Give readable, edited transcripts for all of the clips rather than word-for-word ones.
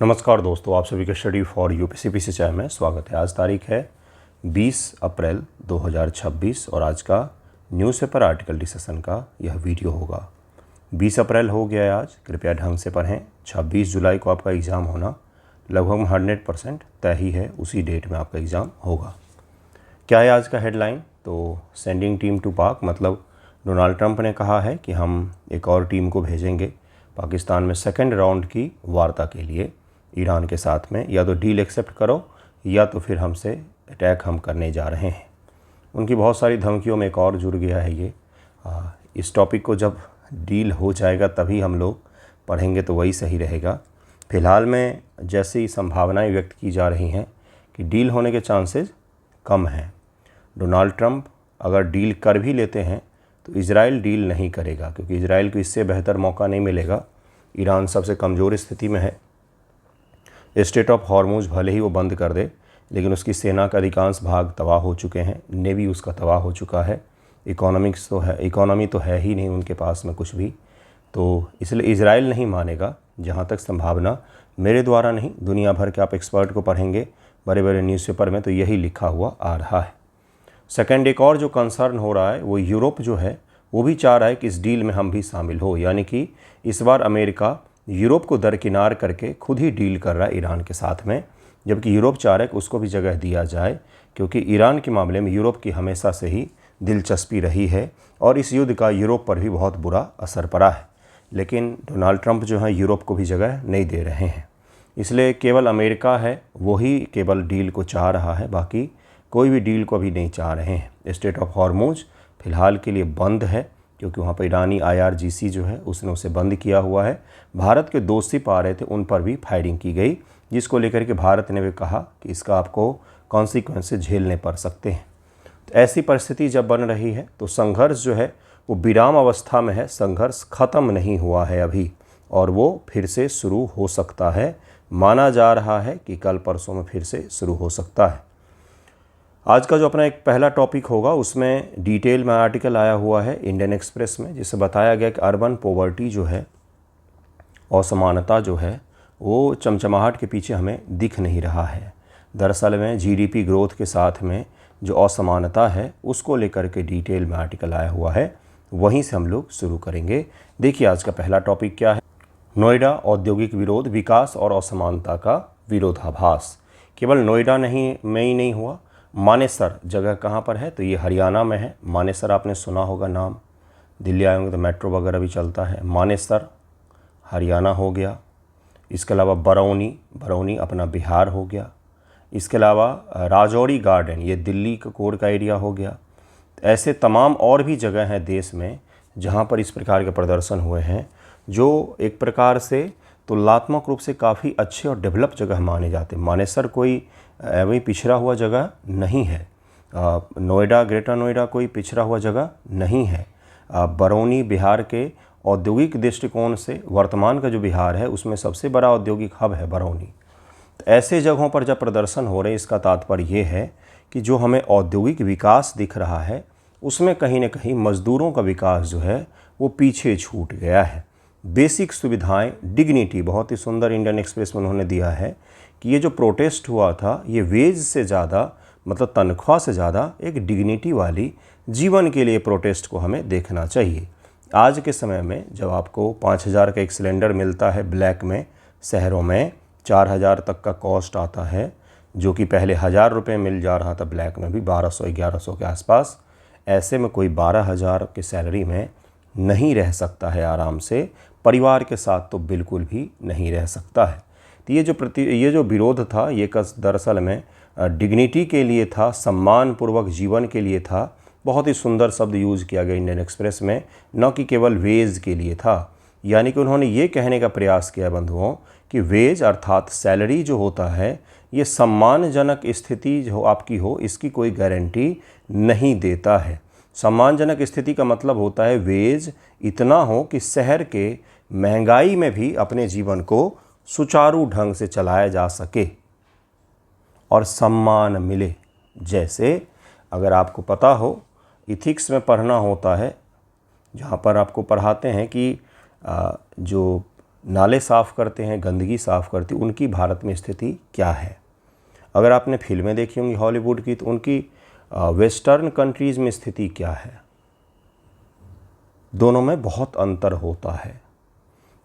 नमस्कार दोस्तों, आप सभी का स्टडी फॉर यूपीसीपीसी चैनल में स्वागत है। आज तारीख है 20 अप्रैल 2026 और आज का न्यूज़पेपर आर्टिकल डिस्कशन का यह वीडियो होगा। 20 अप्रैल हो गया है आज, कृपया ढंग से पढ़ें। 26 जुलाई को आपका एग्ज़ाम होना लगभग 100% तय ही है, उसी डेट में आपका एग्ज़ाम होगा। क्या है आज का हेडलाइन? तो सेंडिंग टीम टू पाक, मतलब डोनाल्ड ट्रंप ने कहा है कि हम एक और टीम को भेजेंगे पाकिस्तान में सेकेंड राउंड की वार्ता के लिए ईरान के साथ में। या तो डील एक्सेप्ट करो या तो फिर हमसे अटैक हम करने जा रहे हैं। उनकी बहुत सारी धमकियों में एक और जुड़ गया है ये। इस टॉपिक को जब डील हो जाएगा तभी हम लोग पढ़ेंगे तो वही सही रहेगा। फ़िलहाल में जैसी संभावनाएं व्यक्त की जा रही हैं कि डील होने के चांसेस कम हैं। डोनाल्ड ट्रंप अगर डील कर भी लेते हैं तो इजराइल डील नहीं करेगा, क्योंकि इजराइल को इससे बेहतर मौका नहीं मिलेगा। ईरान सबसे कमज़ोर स्थिति में है। स्ट्रेट ऑफ हॉर्मुज भले ही वो बंद कर दे, लेकिन उसकी सेना का अधिकांश भाग तबाह हो चुके हैं, नेवी उसका तबाह हो चुका है, इकोनॉमी तो है ही नहीं उनके पास में कुछ भी। तो इसलिए इजराइल नहीं मानेगा। जहाँ तक संभावना, मेरे द्वारा नहीं, दुनिया भर के आप एक्सपर्ट को पढ़ेंगे बड़े बड़े न्यूज़पेपर में तो यही लिखा हुआ आ रहा है। सेकेंड, एक और जो कंसर्न हो रहा है वो यूरोप जो है वो भी चाह रहा है कि इस डील में हम भी शामिल हो। यानी कि इस बार अमेरिका यूरोप को दरकिनार करके खुद ही डील कर रहा है ईरान के साथ में, जबकि यूरोप चाह रहा है कि उसको भी जगह दिया जाए, क्योंकि ईरान के मामले में यूरोप की हमेशा से ही दिलचस्पी रही है और इस युद्ध का यूरोप पर भी बहुत बुरा असर पड़ा है। लेकिन डोनाल्ड ट्रंप जो है यूरोप को भी जगह नहीं दे रहे हैं, इसलिए केवल अमेरिका है वही केवल डील को चाह रहा है, बाकी कोई भी डील को अभी नहीं चाह रहे हैं। स्ट्रेट ऑफ हॉर्मुज फ़िलहाल के लिए बंद है, क्योंकि वहाँ पर ईरानी IRGC जो है उसने उसे बंद किया हुआ है। भारत के दोषी पा रहे थे, उन पर भी फायरिंग की गई, जिसको लेकर के भारत ने भी कहा कि इसका आपको कॉन्सिक्वेंसेस झेलने पड़ सकते हैं। तो ऐसी परिस्थिति जब बन रही है तो संघर्ष जो है वो विराम अवस्था में है। संघर्ष ख़त्म नहीं हुआ है अभी, और वो फिर से शुरू हो सकता है। माना जा रहा है कि कल परसों में फिर से शुरू हो सकता है। आज का जो अपना एक पहला टॉपिक होगा उसमें डिटेल में आर्टिकल आया हुआ है इंडियन एक्सप्रेस में, जिससे बताया गया कि अर्बन पॉवर्टी जो है, असमानता जो है, वो चमचमाहट के पीछे हमें दिख नहीं रहा है। दरअसल में GDP ग्रोथ के साथ में जो असमानता है उसको लेकर के डिटेल में आर्टिकल आया हुआ है, वहीं से हम लोग शुरू करेंगे। देखिए आज का पहला टॉपिक क्या है। नोएडा औद्योगिक विरोध, विकास और असमानता का विरोधाभास। केवल नोएडा में ही नहीं हुआ, मानेसर जगह कहाँ पर है तो ये हरियाणा में है। मानेसर आपने सुना होगा नाम, दिल्ली आए होंगे तो मेट्रो वगैरह भी चलता है। मानेसर हरियाणा हो गया। इसके अलावा बरौनी अपना बिहार हो गया। इसके अलावा राजौरी गार्डन, ये दिल्ली का कोड का एरिया हो गया। ऐसे तमाम और भी जगह हैं देश में जहाँ पर इस प्रकार के प्रदर्शन हुए हैं, जो एक प्रकार से तुलनात्मक रूप से काफ़ी अच्छे और डेवलप जगह माने जाते हैं। मानेसर कोई वही पिछड़ा हुआ जगह नहीं है। नोएडा, ग्रेटर नोएडा कोई पिछड़ा हुआ जगह नहीं है। बरौनी बिहार के औद्योगिक दृष्टिकोण से वर्तमान का जो बिहार है उसमें सबसे बड़ा औद्योगिक हब है बरौनी। तो ऐसे जगहों पर जब प्रदर्शन हो रहे हैं, इसका तात्पर्य ये है कि जो हमें औद्योगिक विकास दिख रहा है उसमें कहीं ना कहीं मज़दूरों का विकास जो है वो पीछे छूट गया है। बेसिक सुविधाएं, डिग्निटी, बहुत ही सुंदर इंडियन एक्सप्रेस में उन्होंने दिया है कि ये जो प्रोटेस्ट हुआ था ये वेज से ज़्यादा, मतलब तनख्वाह से ज़्यादा एक डिग्निटी वाली जीवन के लिए प्रोटेस्ट को हमें देखना चाहिए। आज के समय में जब आपको 5,000 का एक सिलेंडर मिलता है ब्लैक में, शहरों में 4,000 तक का कॉस्ट आता है, जो कि पहले 1,000 रुपये मिल जा रहा था ब्लैक में भी 1,200-1,100 के आसपास। ऐसे में कोई 12,000 की सैलरी में नहीं रह सकता है आराम से, परिवार के साथ तो बिल्कुल भी नहीं रह सकता है। तो ये जो विरोध था ये दरअसल में डिग्निटी के लिए था, सम्मानपूर्वक जीवन के लिए था। बहुत ही सुंदर शब्द यूज़ किया गया इंडियन एक्सप्रेस में, न कि केवल वेज के लिए था। यानी कि उन्होंने ये कहने का प्रयास किया बंधुओं कि वेज अर्थात सैलरी जो होता है ये सम्मानजनक स्थिति जो आपकी हो इसकी कोई गारंटी नहीं देता है। सम्मानजनक स्थिति का मतलब होता है वेज इतना हो कि शहर के महंगाई में भी अपने जीवन को सुचारू ढंग से चलाया जा सके और सम्मान मिले। जैसे अगर आपको पता हो, इथिक्स में पढ़ना होता है, जहाँ पर आपको पढ़ाते हैं कि जो नाले साफ़ करते हैं, गंदगी साफ़ करते हैं, उनकी भारत में स्थिति क्या है। अगर आपने फिल्में देखी होंगी हॉलीवुड की, तो उनकी वेस्टर्न कंट्रीज़ में स्थिति क्या है। दोनों में बहुत अंतर होता है।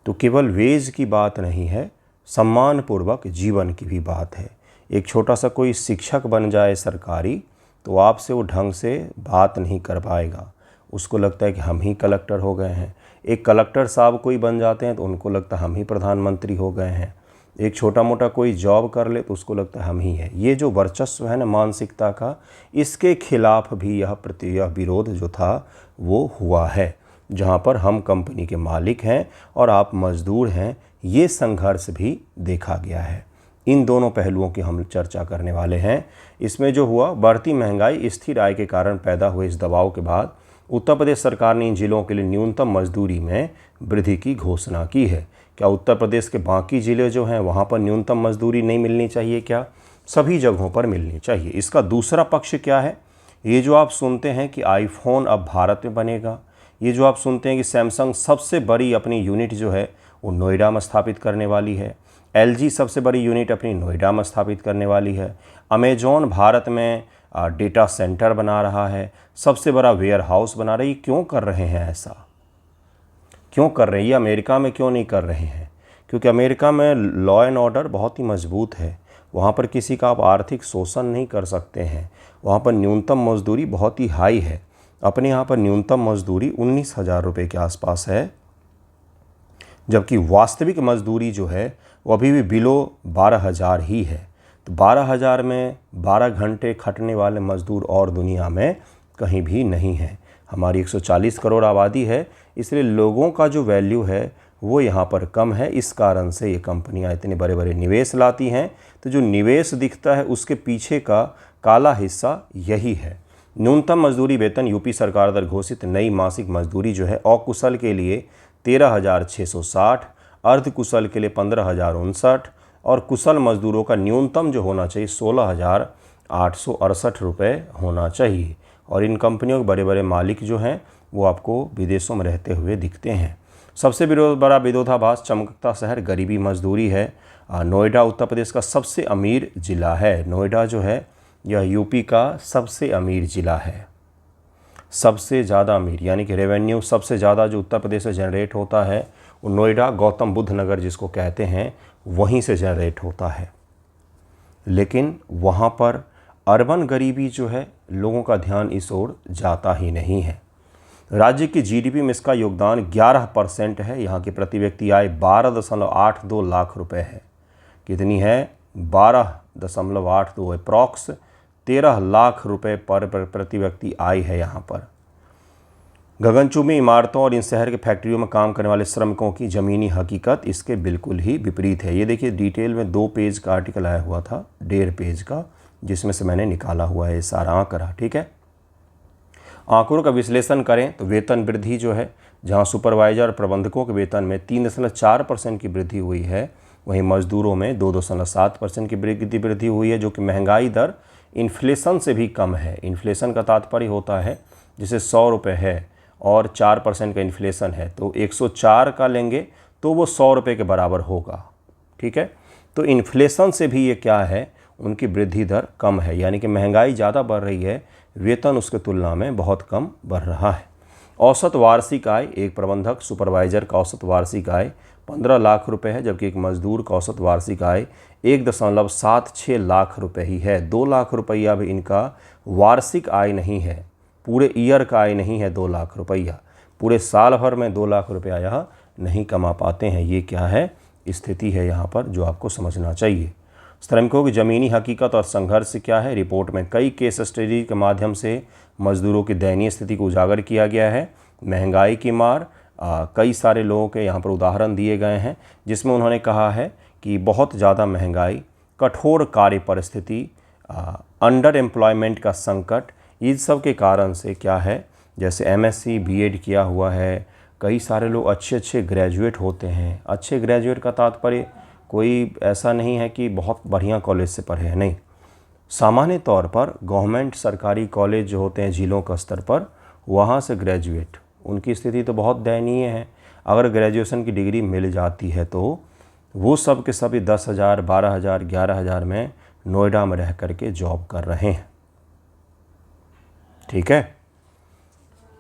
तो केवल वेज की बात नहीं है, सम्मानपूर्वक जीवन की भी बात है। एक छोटा सा कोई शिक्षक बन जाए सरकारी, तो आपसे वो ढंग से बात नहीं कर पाएगा, उसको लगता है कि हम ही कलेक्टर हो गए हैं। एक कलेक्टर साहब कोई बन जाते हैं तो उनको लगता है हम ही प्रधानमंत्री हो गए हैं। एक छोटा मोटा कोई जॉब कर ले तो उसको लगता है हम ही है। ये जो वर्चस्व है ना मानसिकता का, इसके खिलाफ भी यह विरोध जो था वो हुआ है, जहाँ पर हम कंपनी के मालिक हैं और आप मजदूर हैं, ये संघर्ष भी देखा गया है। इन दोनों पहलुओं की हम चर्चा करने वाले हैं। इसमें जो हुआ, बढ़ती महंगाई, स्थिर आय के कारण पैदा हुए इस दबाव के बाद उत्तर प्रदेश सरकार ने इन जिलों के लिए न्यूनतम मजदूरी में वृद्धि की घोषणा की है। क्या उत्तर प्रदेश के बाकी ज़िले जो हैं वहाँ पर न्यूनतम मजदूरी नहीं मिलनी चाहिए? क्या सभी जगहों पर मिलनी चाहिए? इसका दूसरा पक्ष क्या है? ये जो आप सुनते हैं कि आईफोन अब भारत में बनेगा, ये जो आप सुनते हैं कि सैमसंग सबसे बड़ी अपनी यूनिट जो है वो नोएडा में स्थापित करने वाली है, एलजी सबसे बड़ी यूनिट अपनी नोएडा में स्थापित करने वाली है, अमेजॉन भारत में डेटा सेंटर बना रहा है, सबसे बड़ा वेयर हाउस बना रही है। क्यों कर रहे हैं ऐसा? क्यों कर रहे हैं? ये अमेरिका में क्यों नहीं कर रहे हैं? क्योंकि अमेरिका में लॉ एंड ऑर्डर बहुत ही मजबूत है, वहाँ पर किसी का आप आर्थिक शोषण नहीं कर सकते हैं, वहाँ पर न्यूनतम मजदूरी बहुत ही हाई है। अपने यहाँ पर न्यूनतम मजदूरी 19,000 रुपये के आसपास है, जबकि वास्तविक मजदूरी जो है वो अभी भी बिलो 12,000 ही है। तो 12,000 में 12 घंटे खटने वाले मजदूर और दुनिया में कहीं भी नहीं है। हमारी 140 करोड़ आबादी है, इसलिए लोगों का जो वैल्यू है वो यहाँ पर कम है। इस कारण से ये कंपनियाँ इतने बड़े बड़े निवेश लाती हैं। तो जो निवेश दिखता है उसके पीछे का काला हिस्सा यही है। न्यूनतम मजदूरी वेतन यूपी सरकार द्वारा घोषित नई मासिक मजदूरी जो है अकुशल के लिए 13,660, अर्धकुशल के लिए 15,059 और कुशल मजदूरों का न्यूनतम जो होना चाहिए 16,868 रुपये होना चाहिए। और इन कंपनियों के बड़े बड़े मालिक जो हैं वो आपको विदेशों में रहते हुए दिखते हैं। सबसे बड़ा विरोधाभास चमकता शहर गरीबी मजदूरी है। नोएडा उत्तर प्रदेश का सबसे अमीर ज़िला है। नोएडा जो है यह यूपी का सबसे अमीर ज़िला है, सबसे ज़्यादा अमीर, यानी कि रेवेन्यू सबसे ज़्यादा जो उत्तर प्रदेश से जनरेट होता है वो नोएडा, गौतम बुद्ध नगर जिसको कहते हैं, वहीं से जनरेट होता है। लेकिन वहाँ पर अर्बन गरीबी जो है, लोगों का ध्यान इस ओर जाता ही नहीं है। राज्य की जीडीपी में इसका योगदान 11% है। यहाँ की प्रति व्यक्ति आय 12.82 लाख रुपए है। कितनी है? 12.82, अप्रॉक्स 13 लाख रुपए पर प्रति व्यक्ति आय है यहाँ पर। गगनचुंबी इमारतों और इन शहर के फैक्ट्रियों में काम करने वाले श्रमिकों की ज़मीनी हकीकत इसके बिल्कुल ही विपरीत है। ये देखिए डिटेल में 2 पेज का आर्टिकल आया हुआ था, 1.5 पेज का, जिसमें से मैंने निकाला हुआ है सारा आंकड़ा। ठीक है, आंकड़ों का विश्लेषण करें तो वेतन वृद्धि जो है, जहां सुपरवाइजर और प्रबंधकों के वेतन में 3.4% की वृद्धि हुई है, वहीं मजदूरों में 2.7% की वृद्धि हुई है, जो कि महंगाई दर इन्फ्लेशन से भी कम है। इन्फ्लेशन का तात्पर्य होता है जैसे 100 रुपये है और 4% का इन्फ्लेशन है, तो 104 का लेंगे तो वो 100 रुपये के बराबर होगा। ठीक है, तो इन्फ्लेशन से भी ये क्या है, उनकी वृद्धि दर कम है, यानी कि महंगाई ज़्यादा बढ़ रही है, वेतन उसके तुलना में बहुत कम बढ़ रहा है। औसत वार्षिक आय, एक प्रबंधक सुपरवाइजर का औसत वार्षिक आय 15 लाख रुपए है, जबकि एक मजदूर का औसत वार्षिक आय 1.76 लाख रुपए ही है। 2 लाख रुपया भी इनका वार्षिक आय नहीं है, पूरे ईयर का आय नहीं है 2 लाख रुपया, पूरे साल भर में 2 लाख रुपया यहाँ नहीं कमा पाते हैं। ये क्या है, स्थिति है यहाँ पर जो आपको समझना चाहिए। श्रमिकों की ज़मीनी हकीकत और संघर्ष क्या है, रिपोर्ट में कई केस स्टडी के माध्यम से मजदूरों की दयनीय स्थिति को उजागर किया गया है। महंगाई की मार, कई सारे लोगों के यहाँ पर उदाहरण दिए गए हैं, जिसमें उन्होंने कहा है कि बहुत ज़्यादा महंगाई, कठोर कार्य परिस्थिति, अंडर एम्प्लॉयमेंट का संकट, इन सब के कारण से क्या है, जैसे एमएससी बीएड किया हुआ है, कई सारे लोग अच्छे ग्रेजुएट होते हैं। अच्छे ग्रेजुएट का तात्पर्य कोई ऐसा नहीं है कि बहुत बढ़िया कॉलेज से पढ़े हैं, नहीं। सामान्य तौर पर गवर्नमेंट सरकारी कॉलेज जो होते हैं जिलों का स्तर पर, वहाँ से ग्रेजुएट, उनकी स्थिति तो बहुत दयनीय है। अगर ग्रेजुएशन की डिग्री मिल जाती है तो वो सब के सभी 10,000, 12,000, 11,000 में नोएडा में रह करके जॉब कर रहे हैं। ठीक है।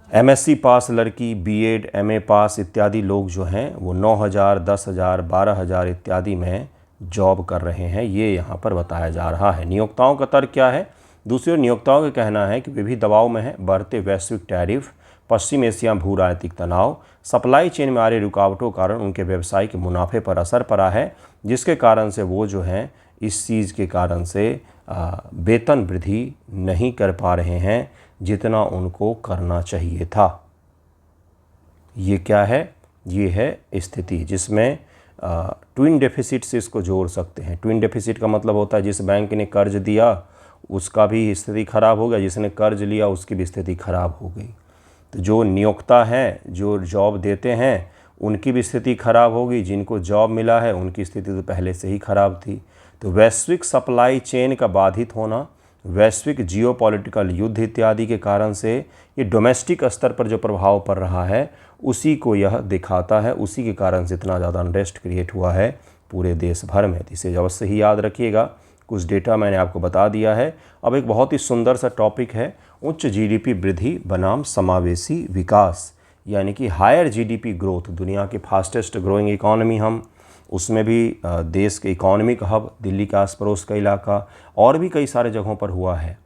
एमएससी पास लड़की, बीएड, एमए पास इत्यादि लोग जो हैं वो 9,000, 10,000, 12,000 इत्यादि में जॉब कर रहे हैं। ये यहाँ पर बताया जा रहा है। नियोक्ताओं का तर्क क्या है? दूसरी ओर नियोक्ताओं का कहना है कि वे भी दबाव में हैं। बढ़ते वैश्विक टैरिफ, पश्चिम एशिया भू राजनीतिक तनाव, सप्लाई चेन में आ रही रुकावटों के कारण उनके व्यवसाय के मुनाफे पर असर पड़ा है, जिसके कारण से वो जो हैं इस चीज़ के कारण से वेतन वृद्धि नहीं कर पा रहे हैं जितना उनको करना चाहिए था। ये क्या है? ये है स्थिति जिसमें ट्विन डेफिसिट से इसको जोड़ सकते हैं। ट्विन डेफिसिट का मतलब होता है जिस बैंक ने कर्ज दिया उसका भी स्थिति खराब हो गया, जिसने कर्ज लिया उसकी भी स्थिति खराब हो गई। तो जो नियोक्ता हैं, जो जॉब देते हैं, उनकी भी स्थिति खराब होगी, जिनको जॉब मिला है उनकी स्थिति तो पहले से ही खराब थी। तो वैश्विक सप्लाई चेन का बाधित होना, वैश्विक जियोपॉलिटिकल युद्ध इत्यादि के कारण से ये डोमेस्टिक स्तर पर जो प्रभाव पड़ रहा है उसी को यह दिखाता है। उसी के कारण से इतना ज़्यादा अनरेस्ट क्रिएट हुआ है पूरे देश भर में। इसे अवश्य ही याद रखिएगा। कुछ डेटा मैंने आपको बता दिया है। अब एक बहुत ही सुंदर सा टॉपिक है, उच्च जीडीपी वृद्धि बनाम समावेशी विकास, यानी कि हायर जीडीपी ग्रोथ। दुनिया की फास्टेस्ट ग्रोइंग इकॉनमी हम, उसमें भी देश के इकॉनमिक हब दिल्ली के आस पड़ोस का इलाका और भी कई सारे जगहों पर हुआ है।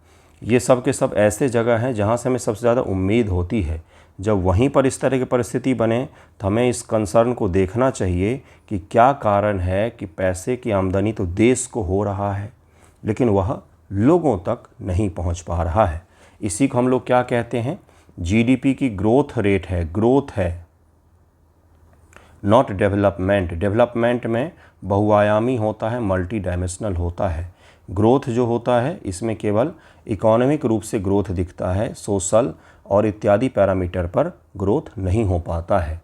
ये सब के सब ऐसे जगह हैं जहाँ से हमें सबसे ज़्यादा उम्मीद होती है। जब वहीं पर इस तरह की परिस्थिति बने तो हमें इस कंसर्न को देखना चाहिए कि क्या कारण है कि पैसे की आमदनी तो देश को हो रहा है लेकिन वह लोगों तक नहीं पहुँच पा रहा है। इसी को हम लोग क्या कहते हैं? जीडीपी की ग्रोथ रेट है, ग्रोथ है, नॉट डेवलपमेंट। डेवलपमेंट में बहुआयामी होता है, मल्टी डायमेंशनल होता है। ग्रोथ जो होता है इसमें केवल इकोनॉमिक रूप से ग्रोथ दिखता है, सोशल और इत्यादि पैरामीटर पर ग्रोथ नहीं हो पाता है।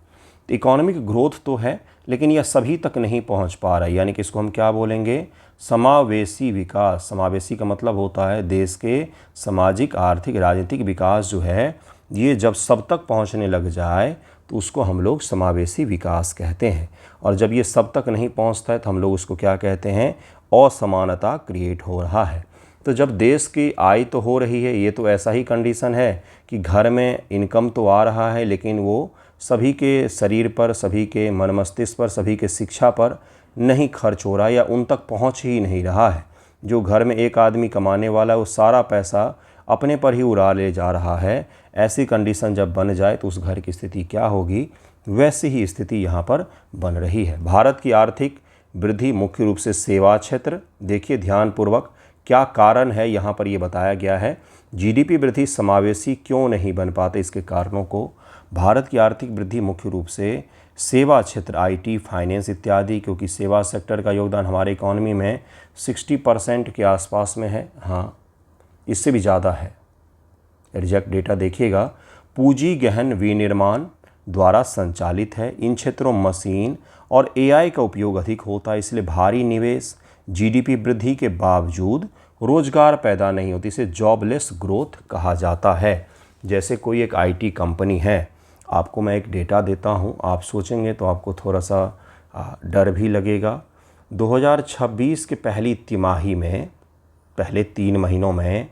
इकोनॉमिक ग्रोथ तो है लेकिन यह सभी तक नहीं पहुंच पा रहा है, यानी कि इसको हम क्या बोलेंगे? समावेशी विकास। समावेशी का मतलब होता है देश के सामाजिक, आर्थिक, राजनीतिक विकास जो है ये जब सब तक पहुंचने लग जाए तो उसको हम लोग समावेशी विकास कहते हैं। और जब ये सब तक नहीं पहुंचता है तो हम लोग उसको क्या कहते हैं? असमानता क्रिएट हो रहा है। तो जब देश की आय तो हो रही है, ये तो ऐसा ही कंडीशन है कि घर में इनकम तो आ रहा है लेकिन वो सभी के शरीर पर, सभी के मन मस्तिष्क पर, सभी के शिक्षा पर नहीं खर्च हो रहा है या उन तक पहुंच ही नहीं रहा है। जो घर में एक आदमी कमाने वाला है वो सारा पैसा अपने पर ही उड़ा ले जा रहा है। ऐसी कंडीशन जब बन जाए तो उस घर की स्थिति क्या होगी? वैसी ही स्थिति यहाँ पर बन रही है। भारत की आर्थिक वृद्धि मुख्य रूप से सेवा क्षेत्र, देखिए ध्यानपूर्वक क्या कारण है यहाँ पर ये बताया गया है। जीडीपी वृद्धि समावेशी क्यों नहीं बन पाते, इसके कारणों को। भारत की आर्थिक वृद्धि मुख्य रूप से सेवा क्षेत्र, आईटी, फाइनेंस इत्यादि, क्योंकि सेवा सेक्टर का योगदान हमारे इकॉनमी में 60% के आसपास में है। हाँ, इससे भी ज़्यादा है। एग्जैक्ट डेटा देखिएगा। पूंजी गहन विनिर्माण द्वारा संचालित है। इन क्षेत्रों में मशीन और एआई का उपयोग अधिक होता है, इसलिए भारी निवेश, जीडीपी वृद्धि के बावजूद रोजगार पैदा नहीं होती। इसे जॉबलेस ग्रोथ कहा जाता है। जैसे कोई एक आईटी कंपनी है, आपको मैं एक डेटा देता हूँ, आप सोचेंगे तो आपको थोड़ा सा डर भी लगेगा। 2026 के पहली तिमाही में, पहले 3 महीनों में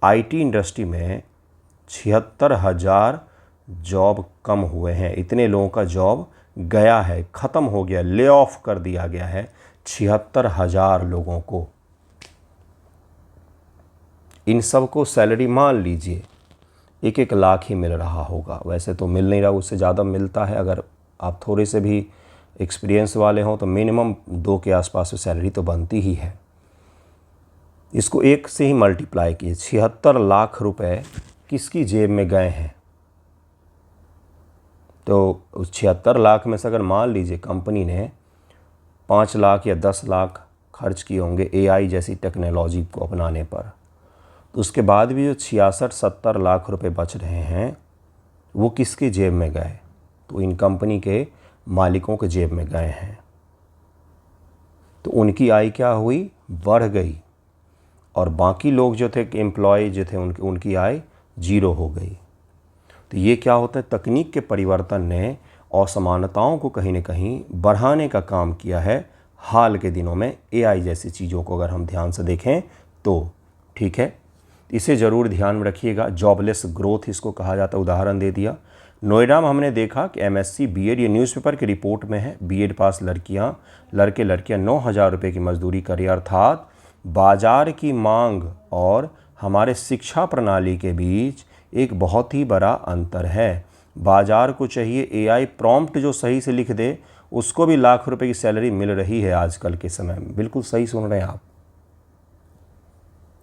आईटी इंडस्ट्री में 76,000 जॉब कम हुए हैं। इतने लोगों का जॉब गया है, ख़त्म हो गया, ले ऑफ कर दिया गया है 76,000 लोगों को। इन सब को सैलरी मान लीजिए 1-1 लाख ही मिल रहा होगा। वैसे तो मिल नहीं रहा, उससे ज़्यादा मिलता है। अगर आप थोड़े से भी एक्सपीरियंस वाले हों तो मिनिमम 2 के आसपास सैलरी तो बनती ही है। इसको 1 से ही मल्टीप्लाई कीजिए, 76 लाख रुपए किसकी जेब में गए हैं? तो उस 76 लाख में से अगर मान लीजिए कंपनी ने 5 लाख या 10 लाख खर्च किए होंगे एआई जैसी टेक्नोलॉजी को अपनाने पर, तो उसके बाद भी जो 66-70 लाख रुपए बच रहे हैं वो किसकी जेब में गए? तो इन कंपनी के मालिकों के जेब में गए हैं। तो उनकी आय क्या हुई? बढ़ गई। और बाकी लोग जो थे, एम्प्लॉय जो थे, उनकी आय 0 हो गई। तो ये क्या होता है? तकनीक के परिवर्तन ने असमानताओं को कहीं न कहीं बढ़ाने का काम किया है हाल के दिनों में एआई जैसी चीज़ों को अगर हम ध्यान से देखें तो। ठीक है, इसे ज़रूर ध्यान में रखिएगा। जॉबलेस ग्रोथ इसको कहा जाता है, उदाहरण दे दिया। नोएडा में हमने देखा कि एमएससी बीएड, ये न्यूज़पेपर की रिपोर्ट में है, बीएड पास लड़कियां 9,000 रुपये की मजदूरी करें। अर्थात बाजार की मांग और हमारे शिक्षा प्रणाली के बीच एक बहुत ही बड़ा अंतर है। बाजार को चाहिए एआई प्रॉम्प्ट जो सही से लिख दे, उसको भी लाख रुपए की सैलरी मिल रही है आजकल के समय में। बिल्कुल सही सुन रहे हैं आप।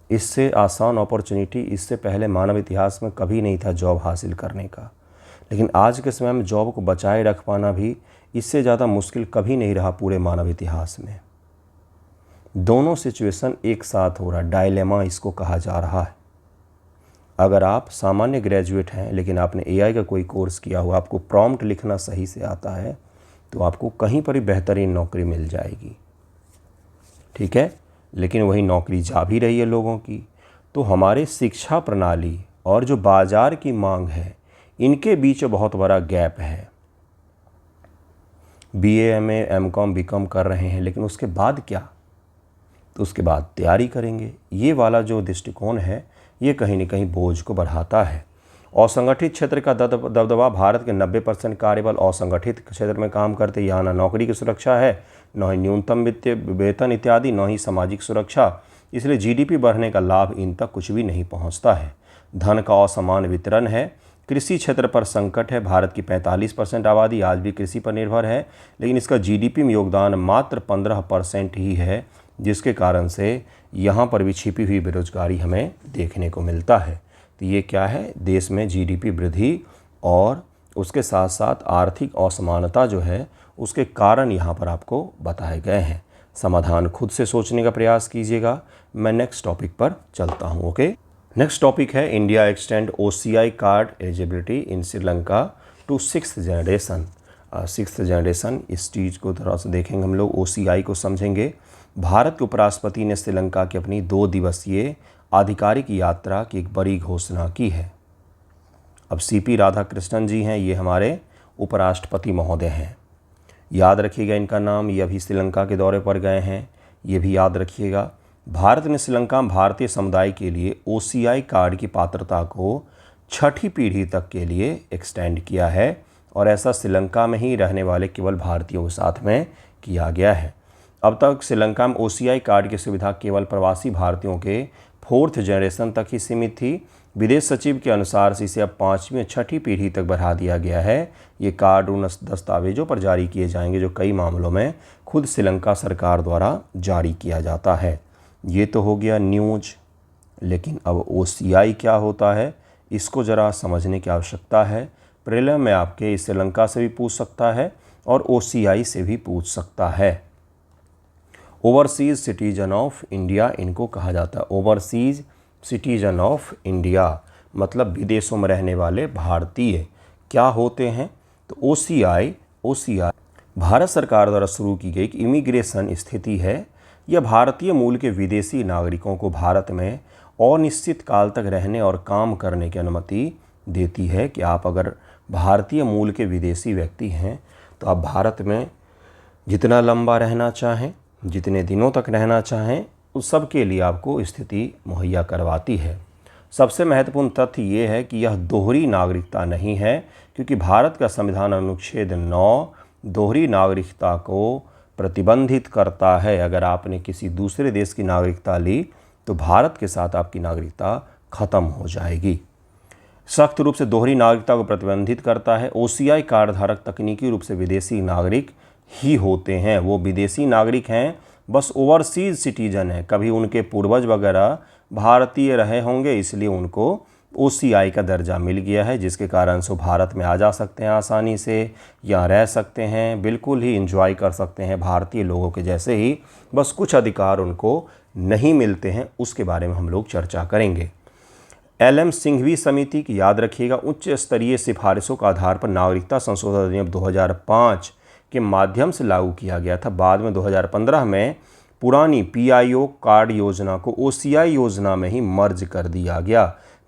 इससे आसान अपॉर्चुनिटी इससे पहले मानव इतिहास में कभी नहीं था जॉब हासिल करने का। लेकिन आज के समय में जॉब को बचाए रख पाना भी इससे ज़्यादा मुश्किल कभी नहीं रहा पूरे मानव इतिहास में। दोनों सिचुएशन एक साथ हो रहा, डायलेमा इसको कहा जा रहा है। अगर आप सामान्य ग्रेजुएट हैं लेकिन आपने एआई का कोई कोर्स किया हुआ, आपको प्रॉम्प्ट लिखना सही से आता है, तो आपको कहीं पर भी बेहतरीन नौकरी मिल जाएगी। ठीक है, लेकिन वही नौकरी जा भी रही है लोगों की। तो हमारे शिक्षा प्रणाली और जो बाज़ार की मांग है, इनके बीच बहुत बड़ा गैप है। बीए, एमए, एमकॉम, बीकॉम कर रहे हैं, लेकिन उसके बाद क्या? तो उसके बाद तैयारी करेंगे। ये वाला जो दृष्टिकोण है, ये कहीं न कहीं बोझ को बढ़ाता है। असंगठित क्षेत्र का दबदबा, भारत के 90% कार्यबल असंगठित क्षेत्र में काम करते। यहाँ ना नौकरी की सुरक्षा है, न ही न्यूनतम वेतन इत्यादि, न ही सामाजिक सुरक्षा। इसलिए जीडीपी बढ़ने का लाभ इन तक कुछ भी नहीं पहुँचता है। धन का असमान वितरण है। कृषि क्षेत्र पर संकट है। भारत की 45% आबादी आज भी कृषि पर निर्भर है, लेकिन इसका जीडीपी में योगदान मात्र 15% ही है, जिसके कारण से यहाँ पर भी छिपी हुई बेरोजगारी हमें देखने को मिलता है। तो ये क्या है? देश में जीडीपी वृद्धि और उसके साथ साथ आर्थिक असमानता जो है, उसके कारण यहाँ पर आपको बताए गए हैं। समाधान खुद से सोचने का प्रयास कीजिएगा। मैं नेक्स्ट टॉपिक पर चलता हूँ। ओके, नेक्स्ट टॉपिक है India extend OCI card eligibility in Sri Lanka to 6th generation. 6th generation, इस चीज़ को थोड़ा सा देखेंगे हम लोग, ओसीआई को समझेंगे। भारत के उपराष्ट्रपति ने श्रीलंका की अपनी 2 दिवसीय आधिकारिक यात्रा की एक बड़ी घोषणा की है। अब सीपी राधाकृष्णन जी हैं, ये हमारे उपराष्ट्रपति महोदय हैं। याद रखिएगा इनका नाम, ये अभी श्रीलंका के दौरे पर गए हैं, ये भी याद रखिएगा। भारत ने श्रीलंका में भारतीय समुदाय के लिए ओसीआई कार्ड की पात्रता को 6ठी पीढ़ी तक के लिए एक्सटेंड किया है, और ऐसा श्रीलंका में ही रहने वाले केवल भारतीयों के साथ में किया गया है। अब तक श्रीलंका में ओसीआई कार्ड की सुविधा केवल प्रवासी भारतीयों के 4th जनरेशन तक ही सीमित थी। विदेश सचिव के अनुसार इसे अब 5वीं और 6ठी पीढ़ी तक बढ़ा दिया गया है। ये कार्ड उन दस्तावेजों पर जारी किए जाएंगे जो कई मामलों में खुद श्रीलंका सरकार द्वारा जारी किया जाता है। ये तो हो गया न्यूज, लेकिन अब ओसीआई क्या होता है, इसको ज़रा समझने की आवश्यकता है। प्रीलिम में आपके श्रीलंका से भी पूछ सकता है और ओसीआई से भी पूछ सकता है। ओवरसीज़ सिटीजन ऑफ इंडिया इनको कहा जाता है। ओवरसीज़ सिटीजन ऑफ इंडिया मतलब विदेशों में रहने वाले भारतीय क्या होते हैं? तो ओसीआई भारत सरकार द्वारा शुरू की गई एक इमिग्रेशन स्थिति है। यह भारतीय मूल के विदेशी नागरिकों को भारत में अनिश्चित काल तक रहने और काम करने की अनुमति देती है कि आप अगर भारतीय मूल के विदेशी व्यक्ति हैं तो आप भारत में जितना लंबा रहना चाहें, जितने दिनों तक रहना चाहें, उस सब के लिए आपको स्थिति मुहैया करवाती है। सबसे महत्वपूर्ण तथ्य ये है कि यह दोहरी नागरिकता नहीं है, क्योंकि भारत का संविधान अनुच्छेद 9 दोहरी नागरिकता को प्रतिबंधित करता है। अगर आपने किसी दूसरे देश की नागरिकता ली तो भारत के साथ आपकी नागरिकता खत्म हो जाएगी। सख्त रूप से दोहरी नागरिकता को प्रतिबंधित करता है। ओसीआई कार्ड धारक तकनीकी रूप से विदेशी नागरिक ही होते हैं। वो विदेशी नागरिक हैं, बस ओवरसीज सिटीजन है। कभी उनके पूर्वज वगैरह भारतीय रहे होंगे, इसलिए उनको ओसीआई का दर्जा मिल गया है, जिसके कारण से भारत में आ जा सकते हैं आसानी से, यहाँ रह सकते हैं, बिल्कुल ही एंजॉय कर सकते हैं भारतीय लोगों के जैसे ही। बस कुछ अधिकार उनको नहीं मिलते हैं, उसके बारे में हम लोग चर्चा करेंगे। एलएम सिंघवी समिति की याद रखिएगा, उच्च स्तरीय सिफारिशों के आधार पर नागरिकता संशोधन अधिनियम 2005 के माध्यम से लागू किया गया था। बाद में 2015 में पुरानी पीआईओ कार्ड योजना को ओसीआई योजना में ही मर्ज कर दिया गया।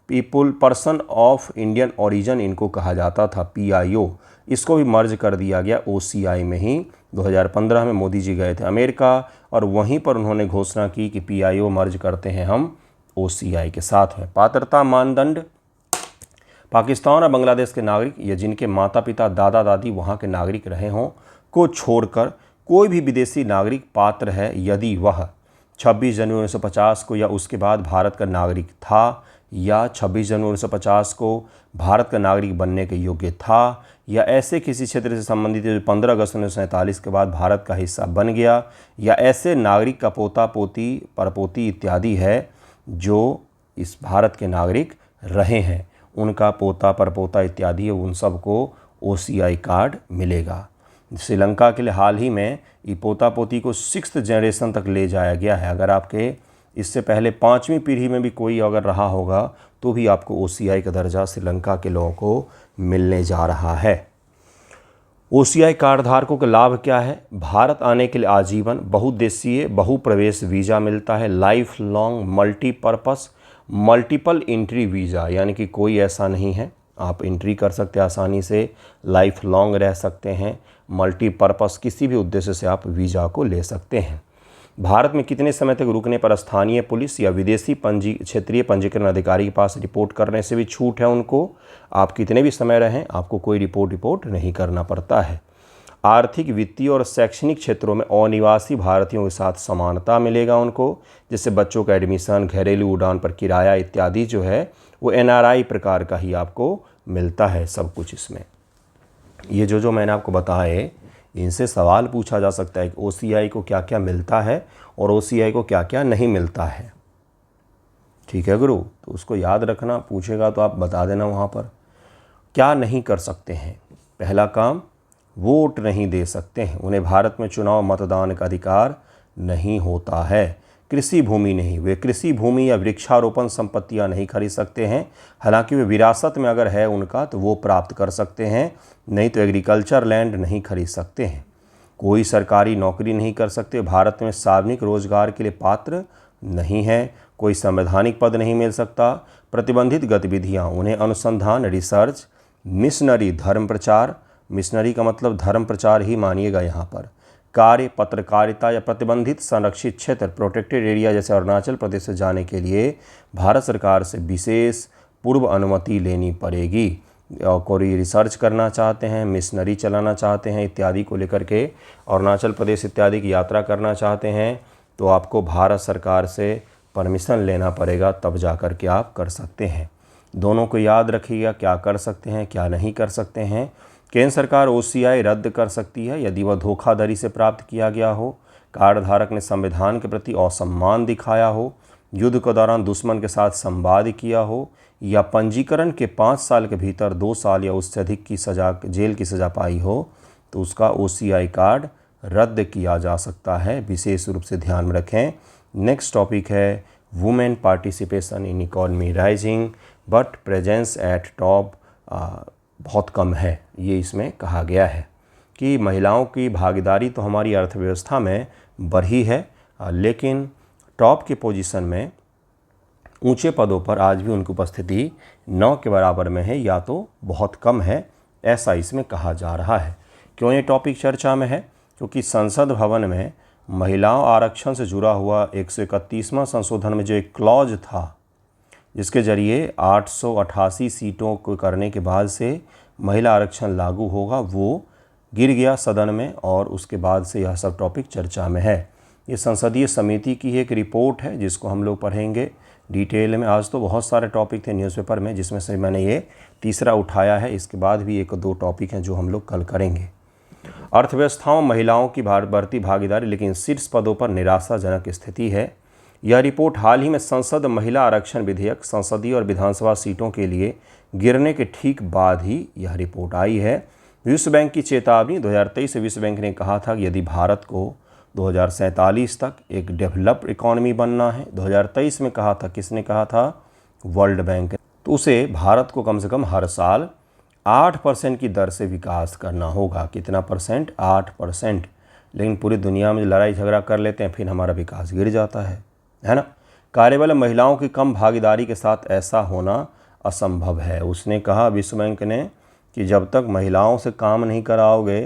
पर्सन ऑफ इंडियन ओरिजिन इनको कहा जाता था पीआईओ, इसको भी मर्ज कर दिया गया OCI में ही। 2015 में मोदी जी गए थे अमेरिका और वहीं पर उन्होंने घोषणा की कि PIO मर्ज करते हैं हम OCI के साथ में। पात्रता मानदंड, पाकिस्तान और बांग्लादेश के नागरिक या जिनके माता पिता दादा दादी वहाँ के नागरिक रहे हों को छोड़कर कोई भी विदेशी नागरिक पात्र है यदि वह 26 जनवरी 1950 को या उसके बाद भारत का नागरिक था या 26 जनवरी 1950 को भारत का नागरिक बनने के योग्य था या ऐसे किसी क्षेत्र से संबंधित जो 15 अगस्त 1947 के बाद भारत का हिस्सा बन गया या ऐसे नागरिक का पोता पोती परपोती इत्यादि है जो इस भारत के नागरिक रहे हैं, उनका पोता परपोता इत्यादि उन सबको OCI कार्ड मिलेगा। श्रीलंका के लिए हाल ही में ये पोता पोती को 6th जनरेशन तक ले जाया गया है। अगर आपके इससे पहले 5वीं पीढ़ी में भी कोई अगर रहा होगा तो भी आपको OCI का दर्जा श्रीलंका के लोगों को मिलने जा रहा है। OCI कार्ड धारकों का लाभ क्या है? भारत आने के लिए आजीवन बहुउद्देशीय बहुप्रवेश वीज़ा मिलता है, life long multipurpose multiple entry visa, यानी कि कोई ऐसा नहीं है, आप एंट्री कर सकते हैं आसानी से, लाइफ लॉन्ग रह सकते हैं, मल्टीपर्पस किसी भी उद्देश्य से आप वीज़ा को ले सकते हैं। भारत में कितने समय तक रुकने पर स्थानीय पुलिस या विदेशी क्षेत्रीय पंजीकरण अधिकारी के पास रिपोर्ट करने से भी छूट है उनको। आप कितने भी समय रहें आपको कोई रिपोर्ट नहीं करना पड़ता है। आर्थिक, वित्तीय और शैक्षणिक क्षेत्रों में अनिवासी भारतीयों के साथ समानता मिलेगा उनको, जैसे बच्चों का एडमिशन, घरेलू उड़ान पर किराया इत्यादि जो है वो NRI प्रकार का ही आपको मिलता है सब कुछ इसमें। ये जो मैंने आपको बताए इनसे सवाल पूछा जा सकता है कि OCI को क्या क्या मिलता है और OCI को क्या क्या नहीं मिलता है। ठीक है गुरु, तो उसको याद रखना, पूछेगा तो आप बता देना वहाँ पर। क्या नहीं कर सकते हैं? पहला काम, वोट नहीं दे सकते हैं, उन्हें भारत में चुनाव मतदान का अधिकार नहीं होता है। कृषि भूमि नहीं, वे कृषि भूमि या वृक्षारोपण संपत्तियां नहीं खरीद सकते हैं, हालांकि वे विरासत में अगर है उनका तो वो प्राप्त कर सकते हैं, नहीं तो एग्रीकल्चर लैंड नहीं खरीद सकते हैं। कोई सरकारी नौकरी नहीं कर सकते, भारत में सार्वजनिक रोजगार के लिए पात्र नहीं है, कोई संवैधानिक पद नहीं मिल सकता। प्रतिबंधित गतिविधियां, उन्हें अनुसंधान, रिसर्च, मिशनरी, धर्म प्रचार, मिशनरी का मतलब धर्म प्रचार ही मानिएगा यहाँ पर, कार्य, पत्रकारिता या प्रतिबंधित संरक्षित क्षेत्र प्रोटेक्टेड एरिया जैसे अरुणाचल प्रदेश से जाने के लिए भारत सरकार से विशेष पूर्व अनुमति लेनी पड़ेगी। कोई रिसर्च करना चाहते हैं, मिशनरी चलाना चाहते हैं इत्यादि को लेकर के, अरुणाचल प्रदेश इत्यादि की यात्रा करना चाहते हैं तो आपको भारत सरकार से परमिशन लेना पड़ेगा, तब जा कर के आप कर सकते हैं। दोनों को याद रखिएगा, क्या कर सकते हैं क्या नहीं कर सकते हैं। केंद्र सरकार OCI रद्द कर सकती है यदि वह धोखाधड़ी से प्राप्त किया गया हो, कार्ड धारक ने संविधान के प्रति असम्मान दिखाया हो, युद्ध के दौरान दुश्मन के साथ संवाद किया हो या पंजीकरण के 5 साल के भीतर 2 साल या उससे अधिक की सजा, जेल की सज़ा पाई हो, तो उसका OCI कार्ड रद्द किया जा सकता है। विशेष रूप से ध्यान में रखें। नेक्स्ट टॉपिक है women participation in economy rising but presence at top बहुत कम है। ये इसमें कहा गया है कि महिलाओं की भागीदारी तो हमारी अर्थव्यवस्था में बढ़ी है, लेकिन टॉप की पोजीशन में ऊंचे पदों पर आज भी उनकी उपस्थिति 9 के बराबर में है या तो बहुत कम है, ऐसा इसमें कहा जा रहा है। क्यों ये टॉपिक चर्चा में है? क्योंकि संसद भवन में महिलाओं आरक्षण से जुड़ा हुआ 131वां संशोधन में जो एक क्लॉज था जिसके जरिए 888 सीटों को करने के बाद से महिला आरक्षण लागू होगा, वो गिर गया सदन में और उसके बाद से यह सब टॉपिक चर्चा में है। ये संसदीय समिति की एक रिपोर्ट है जिसको हम लोग पढ़ेंगे डिटेल में। आज तो बहुत सारे टॉपिक थे न्यूज़पेपर में जिसमें से मैंने ये तीसरा उठाया है, इसके बाद भी 1-2 टॉपिक हैं जो हम लोग कल करेंगे। अर्थव्यवस्थाओं में महिलाओं की बढ़ती भागीदारी लेकिन शीर्ष पदों पर निराशाजनक स्थिति है। यह रिपोर्ट हाल ही में संसद महिला आरक्षण विधेयक संसदीय और विधानसभा सीटों के लिए गिरने के ठीक बाद ही यह रिपोर्ट आई है। विश्व बैंक की चेतावनी 2023 से विश्व बैंक ने कहा था कि यदि भारत को 2047 तक एक डेवलप्ड इकॉनमी बनना है, 2023 में कहा था, किसने कहा था? World bank. तो उसे भारत को कम से कम हर साल 8% की दर से विकास करना होगा। कितना परसेंट? 8%। लेकिन पूरी दुनिया में लड़ाई झगड़ा कर लेते हैं फिर हमारा विकास गिर जाता है ना। कार्यबल में महिलाओं की कम भागीदारी के साथ ऐसा होना असंभव है। उसने कहा, विश्व बैंक ने कि जब तक महिलाओं से काम नहीं कराओगे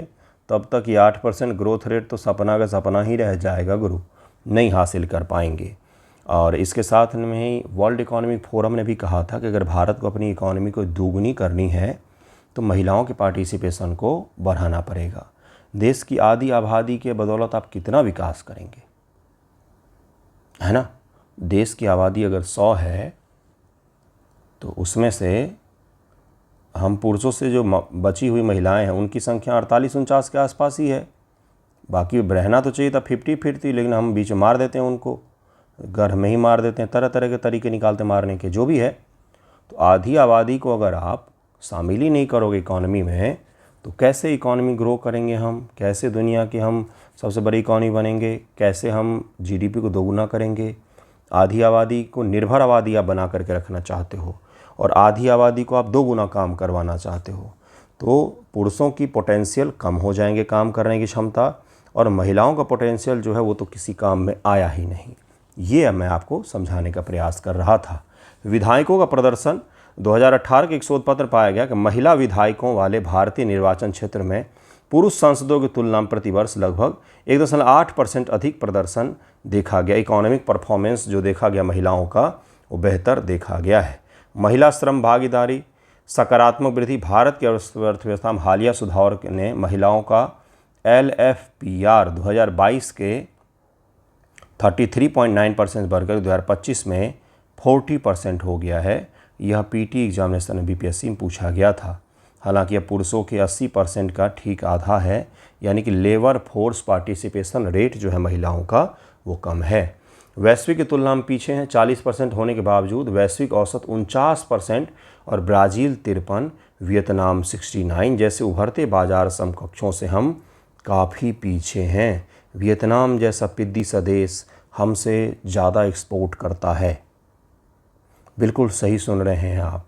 तब तक ये 8% ग्रोथ रेट तो सपना का सपना ही रह जाएगा गुरु, नहीं हासिल कर पाएंगे। और इसके साथ में ही वर्ल्ड इकोनॉमिक फोरम ने भी कहा था कि अगर भारत को अपनी इकोनॉमी को दोगुनी करनी है तो महिलाओं के पार्टिसिपेशन को बढ़ाना पड़ेगा। देश की आधी आबादी के बदौलत आप कितना विकास करेंगे, है ना। देश की आबादी अगर 100 है तो उसमें से हम पुरुषों से जो बची हुई महिलाएं हैं उनकी संख्या 48-49 के आसपास ही है। बाकी रहना तो चाहिए था 50-50, लेकिन हम बीच में मार देते हैं उनको, घर में ही मार देते हैं, तरह तरह के तरीके निकालते मारने के, जो भी है। तो आधी आबादी को अगर आप शामिल ही नहीं करोगे इकॉनमी में तो कैसे इकॉनमी ग्रो करेंगे हम, कैसे दुनिया के हम सबसे बड़ी इकॉनमी बनेंगे, कैसे हम जीडीपी को दोगुना करेंगे। आधी आबादी को निर्भर आबादी आप बना करके रखना चाहते हो और आधी आबादी को आप 2 गुना काम करवाना चाहते हो, तो पुरुषों की पोटेंशियल कम हो जाएंगे काम करने की क्षमता, और महिलाओं का पोटेंशियल जो है वो तो किसी काम में आया ही नहीं। ये मैं आपको समझाने का प्रयास कर रहा था। विधायकों का प्रदर्शन 2018 के एक शोध पत्र पाया गया कि महिला विधायकों वाले भारतीय निर्वाचन क्षेत्र में पुरुष सांसदों की तुलना में प्रतिवर्ष लगभग 1.8% अधिक प्रदर्शन देखा गया। इकोनॉमिक परफॉर्मेंस जो देखा गया महिलाओं का वो बेहतर देखा गया है। महिला श्रम भागीदारी सकारात्मक वृद्धि। भारत की अर्थव्यवस्था में हालिया सुधार ने महिलाओं का LFPR 2022 के 33.9% बढ़कर 2025 में 40% हो गया है। यह पीटी एग्जामिनेशन में BPSC में पूछा गया था। हालांकि यह पुरुषों के 80% का ठीक आधा है, यानी कि लेबर फोर्स पार्टिसिपेशन रेट जो है महिलाओं का वो कम है। वैश्विक की तुलना में पीछे हैं, 40% होने के बावजूद वैश्विक औसत 49% और ब्राज़ील 53, वियतनाम 69 जैसे उभरते बाजार समकक्षों से हम काफ़ी पीछे हैं। वियतनाम जैसा पिद्दी सा देश हमसे ज़्यादा एक्सपोर्ट करता है। बिल्कुल सही सुन रहे हैं आप।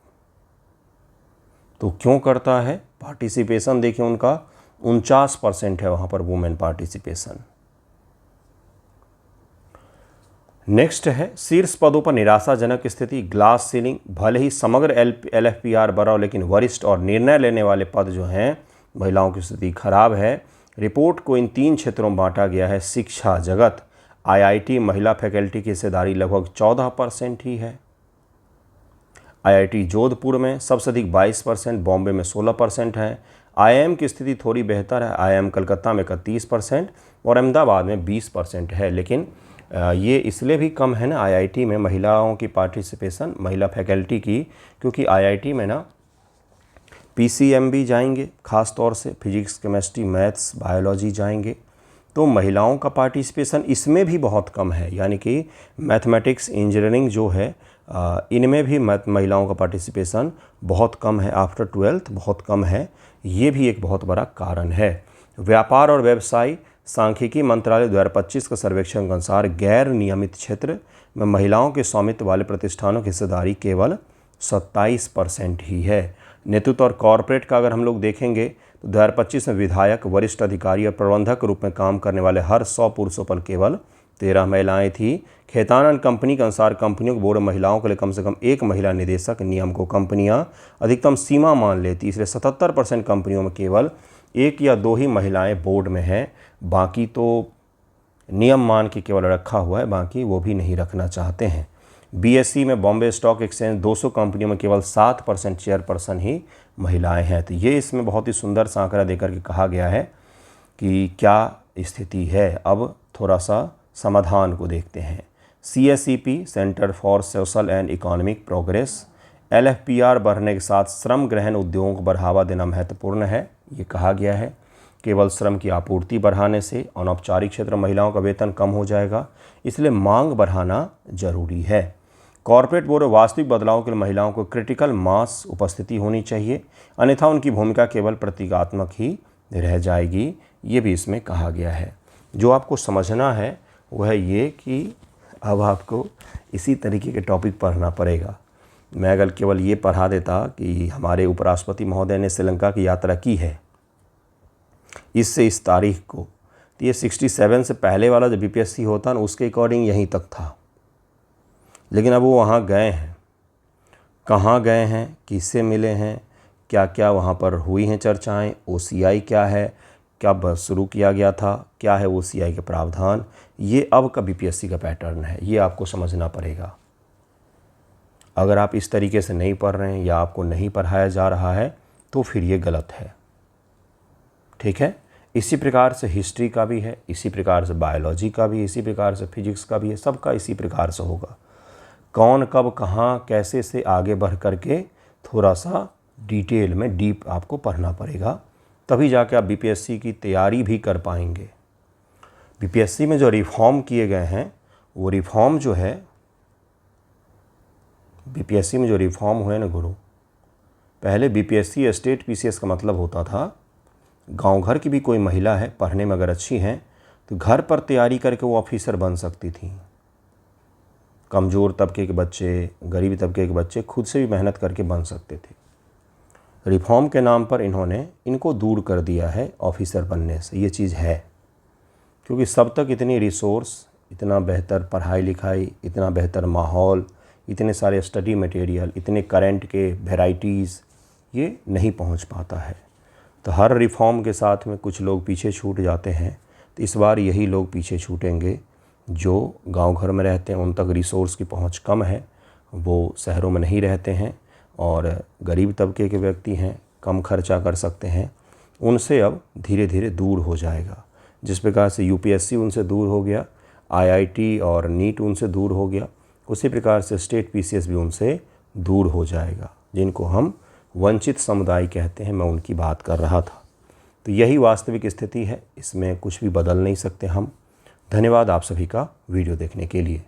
तो क्यों करता है? पार्टिसिपेशन देखिए उनका 49% है वहाँ पर वुमेन पार्टिसिपेशन। नेक्स्ट है शीर्ष पदों पर निराशाजनक स्थिति, ग्लास सीलिंग। भले ही समग्र LFPR बढ़ा हो लेकिन वरिष्ठ और निर्णय लेने वाले पद जो हैं महिलाओं की स्थिति खराब है। रिपोर्ट को इन 3 क्षेत्रों में बांटा गया है। शिक्षा जगत, IIT महिला फैकल्टी की हिस्सेदारी लगभग 14% ही है। IIT जोधपुर में सबसे अधिक 22%, बॉम्बे में 16% है। IIM की स्थिति थोड़ी बेहतर है, IIM कलकत्ता में 31% और अहमदाबाद में 20% है। लेकिन ये इसलिए भी कम है ना IIT में महिलाओं की पार्टिसिपेशन, महिला फैकल्टी की, क्योंकि IIT में ना PCM जाएंगे, ख़ास तौर से फिजिक्स, केमिस्ट्री, मैथ्स, बायोलॉजी जाएंगे, तो महिलाओं का पार्टिसिपेशन इसमें भी बहुत कम है। यानी कि मैथमेटिक्स, इंजीनियरिंग जो है इनमें भी महिलाओं का पार्टिसिपेशन बहुत कम है। आफ्टर 12th बहुत कम है। ये भी एक बहुत बड़ा कारण है। व्यापार और व्यवसाय, सांख्यिकी मंत्रालय 2025 का सर्वेक्षण के अनुसार गैर नियमित क्षेत्र में महिलाओं के स्वामित्व वाले प्रतिष्ठानों की हिस्सेदारी केवल 27% ही है। नेतृत्व और कॉरपोरेट का अगर हम लोग देखेंगे तो 2025 में विधायक, वरिष्ठ अधिकारी और प्रबंधक के रूप में काम करने वाले हर 100 पुरुषों पर केवल 13 महिलाएं थी। खेतान कंपनी के अनुसार कंपनियों के बोर्ड में महिलाओं के लिए कम से कम 1 महिला निदेशक नियम को कंपनियां अधिकतम सीमा मान लेती, इसलिए 77% कंपनियों में केवल 1 या 2 ही महिलाएं बोर्ड में हैं। बाकी तो नियम मान के केवल रखा हुआ है, बाकी वो भी नहीं रखना चाहते हैं। BSE में बॉम्बे स्टॉक एक्सचेंज 200 कंपनियों में केवल 7% चेयरपर्सन ही महिलाएं हैं। तो ये इसमें बहुत ही सुंदर सा आंकड़ा देकर के कहा गया है कि क्या स्थिति है। अब थोड़ा सा समाधान को देखते हैं। CSEP centre for social and economic progress, LFPR बढ़ने के साथ श्रम ग्रहण उद्योगों को बढ़ावा देना महत्वपूर्ण है। ये कहा गया है केवल श्रम की आपूर्ति बढ़ाने से अनौपचारिक क्षेत्र महिलाओं का वेतन कम हो जाएगा, इसलिए मांग बढ़ाना जरूरी है। कॉर्पोरेट बोर्ड वास्तविक बदलाव के लिए महिलाओं को क्रिटिकल मास उपस्थिति होनी चाहिए, अन्यथा उनकी भूमिका केवल प्रतीकात्मक ही रह जाएगी। ये भी इसमें कहा गया है। जो आपको समझना है वह है ये कि अब आपको इसी तरीके के टॉपिक पढ़ना पड़ेगा। मैं अगर केवल ये पढ़ा देता कि हमारे उपराष्ट्रपति महोदय ने श्रीलंका की यात्रा की है इससे इस तारीख को, तो ये 67 से पहले वाला जो BPSC होता ना उसके अकॉर्डिंग यहीं तक था। लेकिन अब वो वहाँ गए हैं, कहाँ गए हैं, किससे मिले हैं, क्या क्या वहाँ पर हुई हैं चर्चाएं, OCI क्या है, कब शुरू किया गया था, क्या है OCI के प्रावधान, ये अब का BPSC का पैटर्न है, ये आपको समझना पड़ेगा। अगर आप इस तरीके से नहीं पढ़ रहे हैं या आपको नहीं पढ़ाया जा रहा है तो फिर ये गलत है, ठीक है। इसी प्रकार से हिस्ट्री का भी है, इसी प्रकार से बायोलॉजी का भी, इसी प्रकार से फिजिक्स का भी है, सबका इसी प्रकार से होगा। कौन कब कहाँ कैसे से आगे बढ़ करके थोड़ा सा डिटेल में डीप आपको पढ़ना पड़ेगा, तभी जाके आप BPSC की तैयारी भी कर पाएंगे। BPSC में जो रिफॉर्म किए गए हैं वो रिफॉर्म जो है, BPSC में जो रिफॉर्म हुए ना गुरु, पहले BPSC स्टेट PCS का मतलब होता था गांव घर की भी कोई महिला है, पढ़ने में अगर अच्छी हैं तो घर पर तैयारी करके वो ऑफिसर बन सकती थी। कमज़ोर तबके के बच्चे, गरीब तबके के बच्चे खुद से भी मेहनत करके बन सकते थे। रिफॉर्म के नाम पर इन्होंने इनको दूर कर दिया है ऑफिसर बनने से, ये चीज़ है। क्योंकि सब तक इतनी रिसोर्स, इतना बेहतर पढ़ाई लिखाई, इतना बेहतर माहौल, इतने सारे स्टडी मटेरियल, इतने करंट के वैरायटीज़, ये नहीं पहुंच पाता है। तो हर रिफॉर्म के साथ में कुछ लोग पीछे छूट जाते हैं। तो इस बार यही लोग पीछे छूटेंगे जो गांव घर में रहते हैं, उन तक रिसोर्स की पहुंच कम है, वो शहरों में नहीं रहते हैं और गरीब तबके के व्यक्ति हैं, कम खर्चा कर सकते हैं, उनसे अब धीरे धीरे दूर हो जाएगा। जिस प्रकार से UPSC उनसे दूर हो गया, IIT और NEET उनसे दूर हो गया, उसी प्रकार से स्टेट PCS भी उनसे दूर हो जाएगा। जिनको हम वंचित समुदाय कहते हैं, मैं उनकी बात कर रहा था। तो यही वास्तविक स्थिति है, इसमें कुछ भी बदल नहीं सकते हम। धन्यवाद आप सभी का वीडियो देखने के लिए।